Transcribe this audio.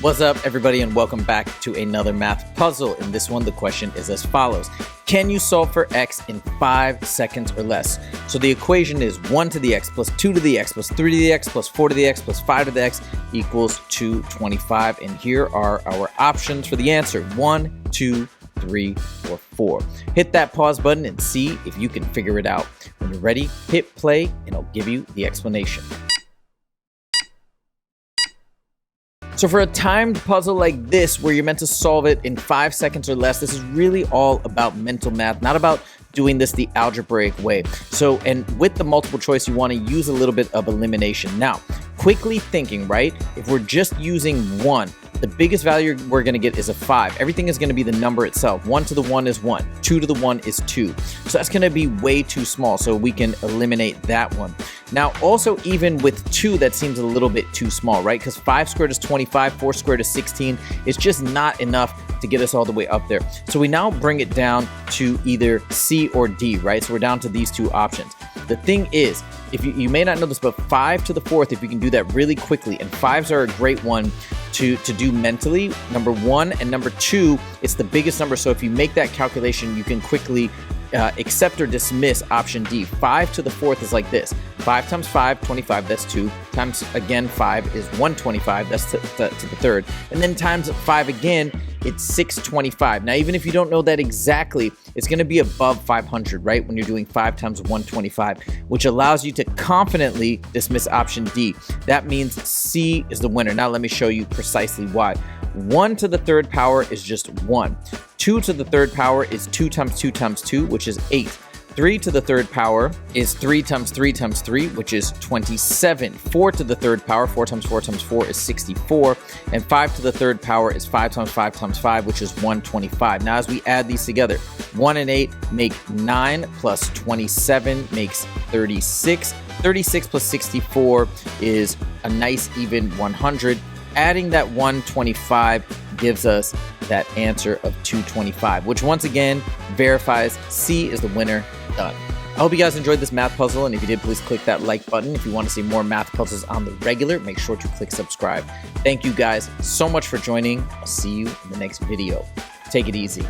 What's up, everybody, and welcome back to another math puzzle. In this one, the question is as follows. Can you solve for x in 5 seconds or less? So the equation is 1 to the x plus 2 to the x plus 3 to the x plus 4 to the x plus 5 to the x equals 225. And here are our options for the answer. 1, 2, 3, or 4. Hit that pause button and see if you can figure it out. When you're ready, hit play and I'll give you the explanation. So for a timed puzzle like this, where you're meant to solve it in 5 seconds or less, this is really all about mental math, not about doing this the algebraic way. So, and with the multiple choice, you want to use a little bit of elimination. Now, quickly thinking, right? If we're just using 1, the biggest value we're going to get is a 5. Everything is going to be the number itself. 1 to the 1 is 1. 2 to the 1 is 2. So that's going to be way too small. So we can eliminate that one. Now, also, even with 2, that seems a little bit too small, right? Because 5 squared is 25, 4 squared is 16. It's just not enough to get us all the way up there. So we now bring it down to either C or D, right? So we're down to these two options. The thing is, if you may not know this, but 5 to the 4th, if you can do that really quickly, and 5s are a great one to do mentally. Number 1 and number 2, it's the biggest number. So if you make that calculation, you can quickly accept or dismiss option D. 5 to the 4th is like this. 5 times 5, 25, that's 2. Times again 5 is 125, that's to the 3rd. And then times 5 again, it's 625. Now, even if you don't know that exactly, it's going to be above 500, right? When you're doing 5 times 125, which allows you to confidently dismiss option D. That means C is the winner. Now, let me show you precisely why. 1 to the 3rd power is just 1. 2 to the 3rd power is 2 times 2 times 2, which is 8. 3 to the 3rd power is 3 times 3 times 3, which is 27. 4 to the 3rd power, 4 times 4 times 4 is 64. And 5 to the 3rd power is 5 times 5 times 5, which is 125. Now, as we add these together, 1 and 8 make 9, plus 27 makes 36. 36 plus 64 is a nice even 100. Adding that 125 gives us that answer of 225, which once again verifies C is the winner. Done. I hope you guys enjoyed this math puzzle, and if you did, please click that like button. If you want to see more math puzzles on the regular, make sure to click subscribe. Thank you guys so much for joining. I'll see you in the next video. Take it easy.